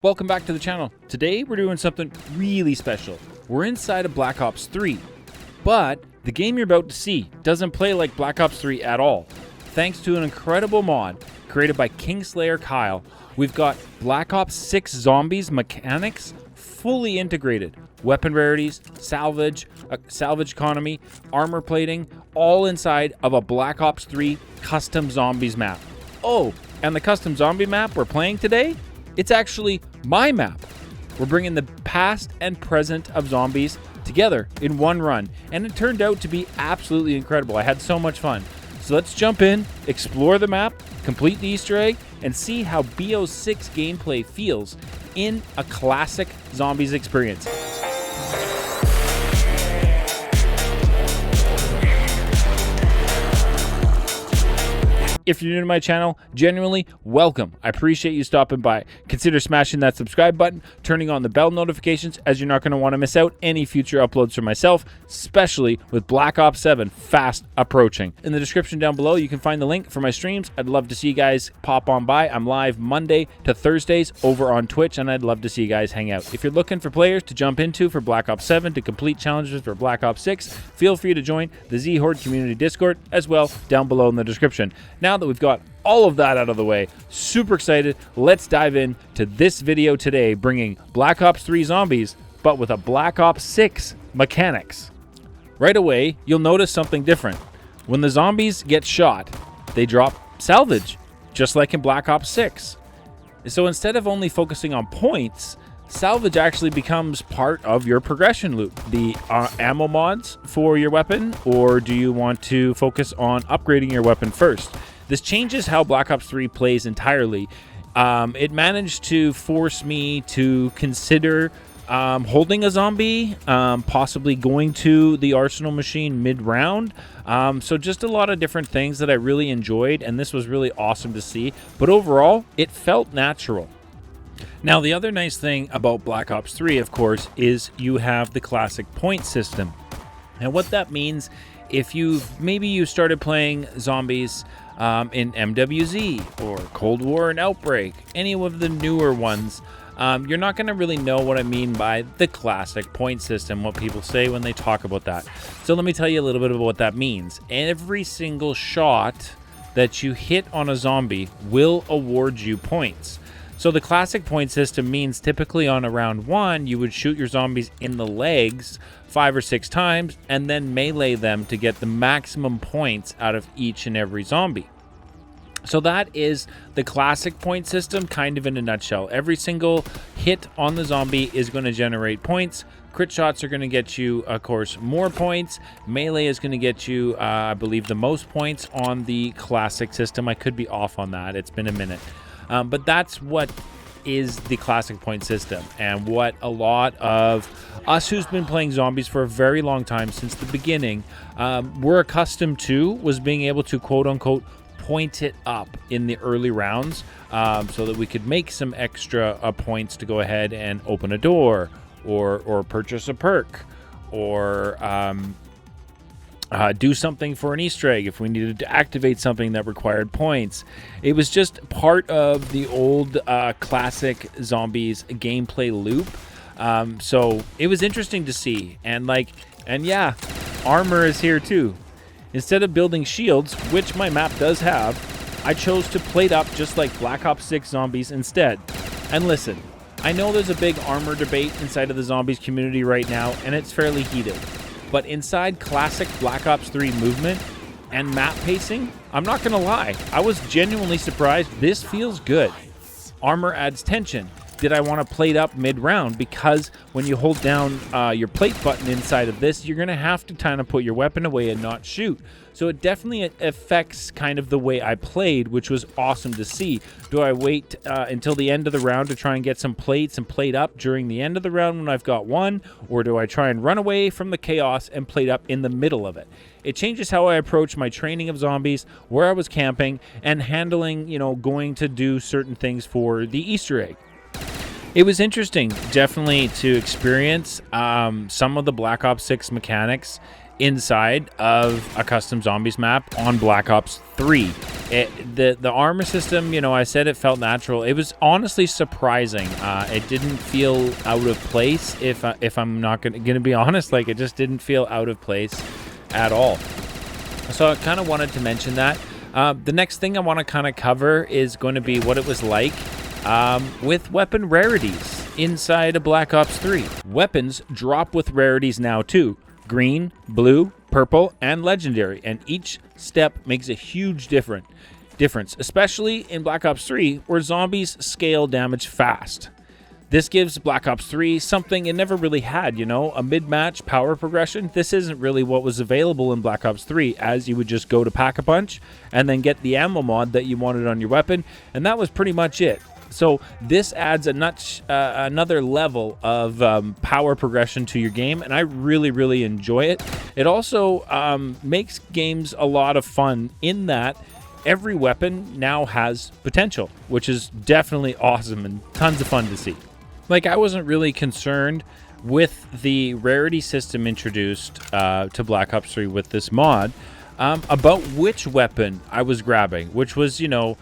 Welcome back to the channel. Today we're doing something really special. We're inside of Black Ops 3, but the game you're about to see doesn't play like Black Ops 3 at all. Thanks to an incredible mod created by Kingslayer Kyle, we've got Black Ops 6 Zombies mechanics fully integrated. Weapon rarities, salvage economy, armor plating, all inside of a Black Ops 3 custom zombies map. Oh, and the custom zombie map we're playing today? It's actually my map. We're bringing the past and present of zombies together in one run, and it turned out to be absolutely incredible. I had so much fun. So let's jump in, explore the map, complete the Easter egg, and see how BO6 gameplay feels in a classic zombies experience. If you're new to my channel, genuinely welcome. I appreciate you stopping by. Consider smashing that subscribe button, turning on the bell notifications, as you're not going to want to miss out any future uploads from myself, especially with Black Ops 7 fast approaching. In the description down below, you can find the link for my streams. I'd love to see you guys pop on by. I'm live Monday to Thursdays over on Twitch, and I'd love to see you guys hang out. If you're looking for players to jump into for Black Ops 7 to complete challenges for Black Ops 6, feel free to join the Zhorde community Discord as well down below in the description. Now that we've got all of that out of the way, super excited, let's dive into this video today, bringing Black Ops 3 Zombies, but with a Black Ops 6 mechanics. Right away, you'll notice something different. When the zombies get shot, they drop salvage, just like in Black Ops 6. So instead of only focusing on points, salvage actually becomes part of your progression loop. The ammo mods for your weapon, or do you want to focus on upgrading your weapon first? This changes how Black Ops 3 plays entirely. It managed to force me to consider holding a zombie, possibly going to the arsenal machine mid-round. So just a lot of different things that I really enjoyed, and this was really awesome to see. But overall, it felt natural. Now, the other nice thing about Black Ops 3, of course, is you have the classic point system. And what that means, if maybe you started playing zombies in MWZ or Cold War and Outbreak, any of the newer ones, you're not going to really know what I mean by the classic point system, what people say when they talk about that. So let me tell you a little bit about what that means. Every single shot that you hit on a zombie will award you points. So the classic point system means typically on a round 1, you would shoot your zombies in the legs 5 or 6 times and then melee them to get the maximum points out of each and every zombie. So that is the classic point system kind of in a nutshell. Every single hit on the zombie is going to generate points. Crit shots are going to get you, of course, more points. Melee is going to get you, I believe, the most points on the classic system. I could be off on that. It's been a minute. But that's what is the classic point system, and what a lot of us who's been playing zombies for a very long time, since the beginning, we're accustomed to, was being able to quote-unquote point it up in the early rounds, so that we could make some extra points to go ahead and open a door or purchase a perk or do something for an Easter egg if we needed to activate something that required points. It was just part of the old classic zombies gameplay loop. So it was interesting to see. And yeah, armor is here too. Instead of building shields, which my map does have, I chose to plate up just like Black Ops 6 Zombies instead. And listen, I know there's a big armor debate inside of the zombies community right now, and it's fairly heated. But inside classic Black Ops 3 movement and map pacing, I'm not going to lie, I was genuinely surprised. This feels good. Armor adds tension. Did I want to plate up mid-round? Because when you hold down your plate button inside of this, you're going to have to kind of put your weapon away and not shoot. So it definitely affects kind of the way I played, which was awesome to see. Do I wait until the end of the round to try and get some plates and plate up during the end of the round when I've got one? Or do I try and run away from the chaos and plate up in the middle of it? It changes how I approach my training of zombies, where I was camping, and handling, going to do certain things for the Easter egg. It was interesting, definitely, to experience some of the Black Ops 6 mechanics inside of a custom zombies map on Black Ops 3. The armor system, you know, I said it felt natural. It was honestly surprising. It didn't feel out of place. If I'm not gonna be honest, like, it just didn't feel out of place at all. So I kind of wanted to mention that. The next thing I want to kind of cover is going to be what it was like with weapon rarities inside of Black Ops 3. Weapons drop with rarities now too. Green, blue, purple, and legendary, and each step makes a huge difference, especially in Black Ops 3, where zombies scale damage fast. This gives Black Ops 3 something it never really had, you know, a mid-match power progression. This isn't really what was available in Black Ops 3, as you would just go to Pack-a-Punch and then get the ammo mod that you wanted on your weapon, and that was pretty much it. So this adds another level of power progression to your game, and I really, really enjoy it. It also makes games a lot of fun in that every weapon now has potential, which is definitely awesome and tons of fun to see. Like, I wasn't really concerned with the rarity system introduced to Black Ops 3 with this mod, about which weapon I was grabbing, which was, you know,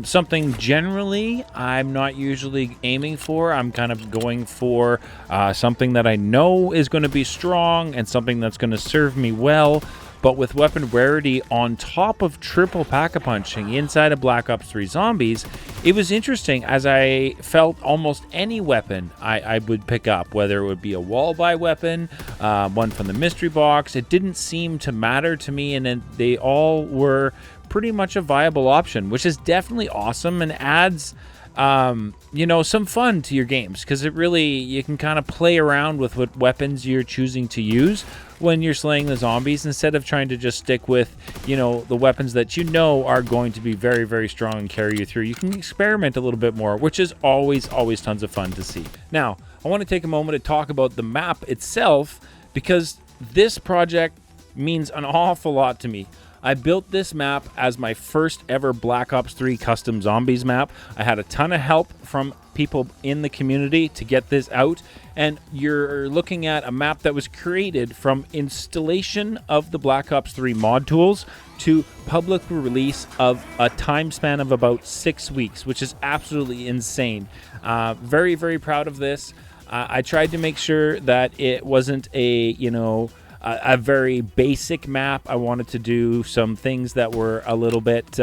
something generally I'm not usually aiming for. I'm kind of going for something that I know is going to be strong and something that's going to serve me well. But with weapon rarity on top of triple pack-a-punching inside of Black Ops 3 Zombies, it was interesting as I felt almost any weapon I would pick up, whether it would be a wall-buy weapon, one from the mystery box. It didn't seem to matter to me, and then they all were pretty much a viable option, which is definitely awesome and adds you know, some fun to your games, because it really, you can kind of play around with what weapons you're choosing to use when you're slaying the zombies, instead of trying to just stick with, you know, the weapons that you know are going to be very, very strong and carry you through. You can experiment a little bit more, which is always tons of fun to see. Now, I want to take a moment to talk about the map itself, because this project means an awful lot to me. I built this map as my first ever Black Ops 3 custom zombies map. I had a ton of help from people in the community to get this out, and you're looking at a map that was created from installation of the Black Ops 3 mod tools to public release of a time span of about 6 weeks, which is absolutely insane. Very, very proud of this. I tried to make sure that it wasn't a, you know, a very basic map. I wanted to do some things that were a little bit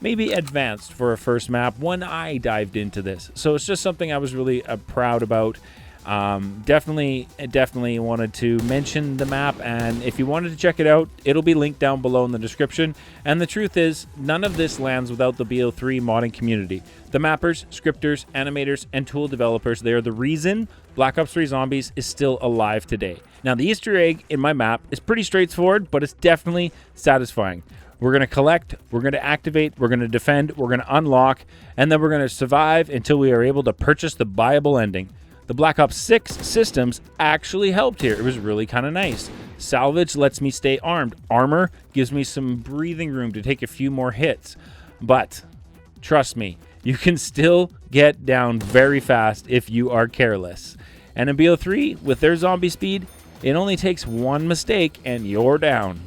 maybe advanced for a first map when I dived into this. So it's just something I was really proud about. Definitely wanted to mention the map, and if you wanted to check it out, it'll be linked down below in the description. And the truth is, none of this lands without the BO3 Modding Community. The mappers, scripters, animators, and tool developers, they are the reason Black Ops 3 Zombies is still alive today. Now, the Easter egg in my map is pretty straightforward, but it's definitely satisfying. We're going to collect, we're going to activate, we're going to defend, we're going to unlock, and then we're going to survive until we are able to purchase the buyable ending. The Black Ops 6 systems actually helped here. It was really kind of nice. Salvage lets me stay armed. Armor gives me some breathing room to take a few more hits. But trust me, you can still get down very fast if you are careless. And in BO3, with their zombie speed, it only takes one mistake and you're down.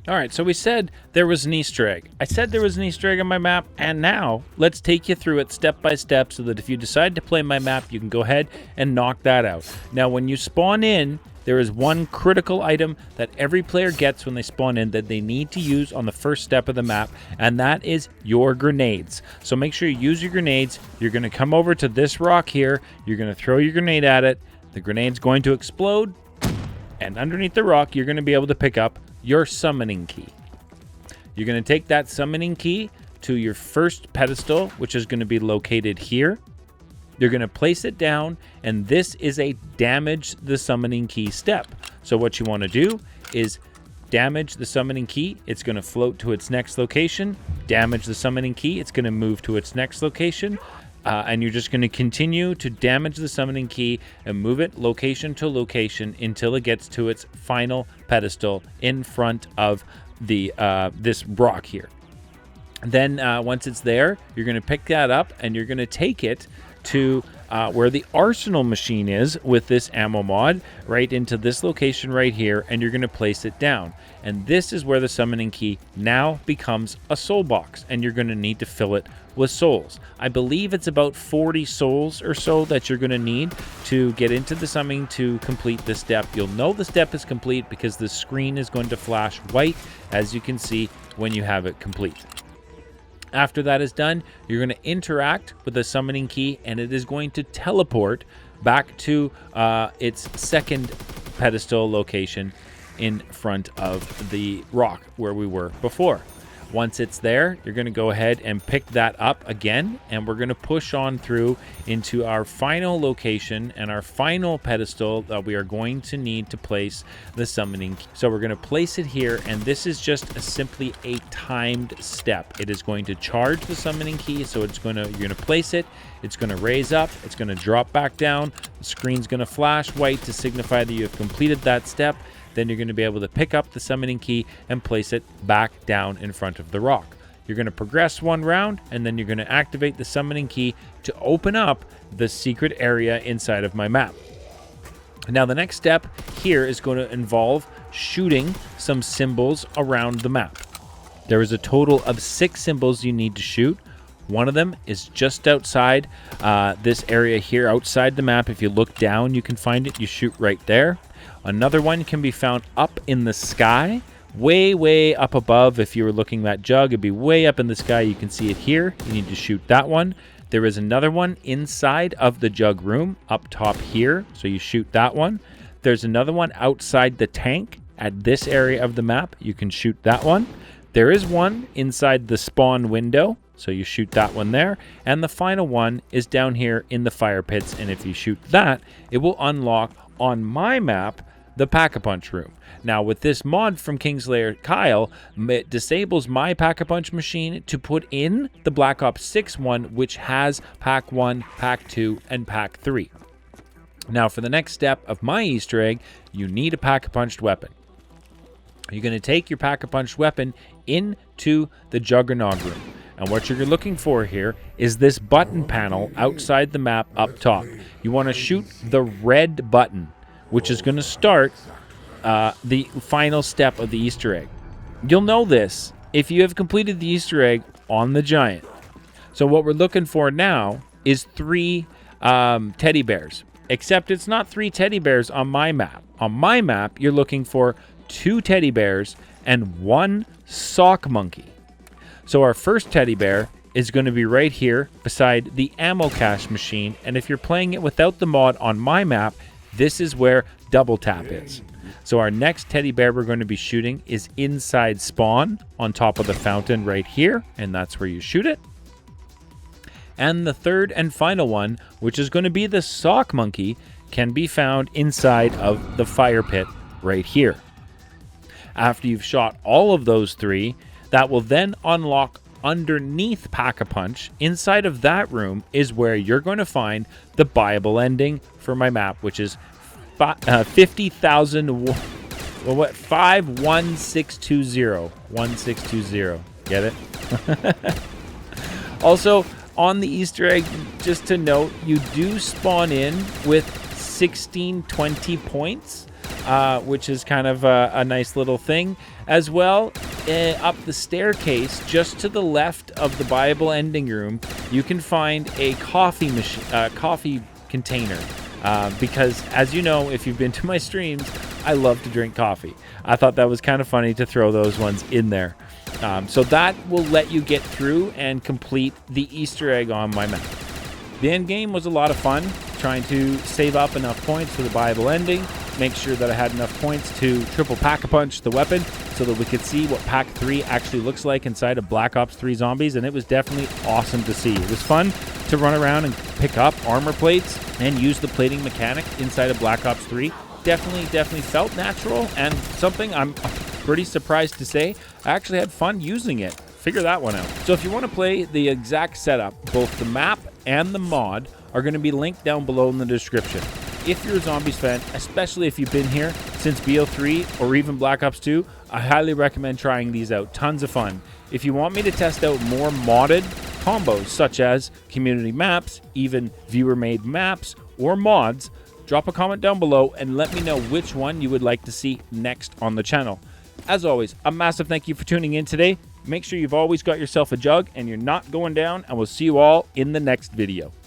Alright, so we said there was an Easter egg. I said there was an Easter egg on my map, and now let's take you through it step by step so that if you decide to play my map, you can go ahead and knock that out. Now, when you spawn in, there is one critical item that every player gets when they spawn in that they need to use on the first step of the map, and that is your grenades. So make sure you use your grenades. You're going to come over to this rock here. You're going to throw your grenade at it. The grenade's going to explode, and underneath the rock, you're going to be able to pick up your summoning key. You're going to take that summoning key to your first pedestal, which is going to be located here. You're going to place it down, and this is a damage the summoning key step. So what you want to do is damage the summoning key. It's going to float to its next location. Damage the summoning key. It's going to move to its next location. And you're just going to continue to damage the summoning key and move it location to location until it gets to its final pedestal in front of the this rock here. Then once it's there, you're going to pick that up and you're going to take it to where the arsenal machine is with this ammo mod, right into this location right here, and you're going to place it down. And this is where the summoning key now becomes a soul box, and you're going to need to fill it with souls. I believe it's about 40 souls or so that you're going to need to get into the summoning to complete this step. You'll know the step is complete because the screen is going to flash white, as you can see when you have it complete. After that is done, you're going to interact with the summoning key, and it is going to teleport back to its second pedestal location in front of the rock where we were before. Once it's there, you're going to go ahead and pick that up again, and we're going to push on through into our final location and our final pedestal that we are going to need to place the summoning key. So we're going to place it here, and this is just simply a timed step. It is going to charge the summoning key, so you're going to place it, it's going to raise up, it's going to drop back down, the screen's going to flash white to signify that you have completed that step. Then you're going to be able to pick up the summoning key and place it back down in front of the rock. You're going to progress one round, and then you're going to activate the summoning key to open up the secret area inside of my map. Now the next step here is going to involve shooting some symbols around the map. There is a total of 6 symbols you need to shoot. One of them is just outside this area here, outside the map. If you look down, you can find it. You shoot right there. Another one can be found up in the sky, way up above. If you were looking at that jug, it'd be way up in the sky. You can see it here. You need to shoot that one. There is another one inside of the jug room up top here, so you shoot that one. There's another one outside the tank at this area of the map. You can shoot that one. There is one inside the spawn window, so you shoot that one there. And the final one is down here in the fire pits, and if you shoot that, it will unlock on my map the Pack-a-Punch room. Now with this mod from Kingslayer Kyle, it disables my Pack-a-Punch machine to put in the Black Ops 6 one, which has Pack 1, Pack 2, and Pack 3. Now for the next step of my Easter egg, you need a Pack-a-Punched weapon. You're going to take your Pack-a-Punched weapon into the Juggernaut room. And what you're looking for here is this button panel outside the map up top. You want to shoot the red button, which is going to start the final step of the Easter egg. You'll know this if you have completed the Easter egg on the giant. So what we're looking for now is 3 teddy bears, except it's not 3 teddy bears on my map. On my map, you're looking for 2 teddy bears and 1 sock monkey. So our first teddy bear is going to be right here beside the ammo cache machine. And if you're playing it without the mod on my map, this is where double tap is. So our next teddy bear we're going to be shooting is inside spawn on top of the fountain right here. And that's where you shoot it. And the third and final one, which is going to be the sock monkey, can be found inside of the fire pit right here. After you've shot all of those 3, that will then unlock underneath Pack-a-Punch. Inside of that room is where you're going to find the Bible ending for my map, which is 50,000. Well, what? 51620. 1620. Get it? Also, on the Easter egg, just to note, you do spawn in with 1620 points. Which is kind of a nice little thing. As well, up the staircase, just to the left of the Bible ending room, you can find a coffee container. Because, as you know, if you've been to my streams, I love to drink coffee. I thought that was kind of funny to throw those ones in there. So that will let you get through and complete the Easter egg on my map. The end game was a lot of fun, trying to save up enough points for the Bible ending, make sure that I had enough points to triple Pack-a-Punch the weapon so that we could see what Pack 3 actually looks like inside of Black Ops 3 Zombies, and it was definitely awesome to see. It was fun to run around and pick up armor plates and use the plating mechanic inside of Black Ops 3. Definitely felt natural, and something I'm pretty surprised to say, I actually had fun using it. Figure that one out. So if you want to play the exact setup, both the map and the mod are going to be linked down below in the description. If you're a Zombies fan, especially if you've been here since BO3 or even Black Ops 2, I highly recommend trying these out. Tons of fun. If you want me to test out more modded combos such as community maps, even viewer-made maps or mods, drop a comment down below and let me know which one you would like to see next on the channel. As always, a massive thank you for tuning in today. Make sure you've always got yourself a jug and you're not going down, and we'll see you all in the next video.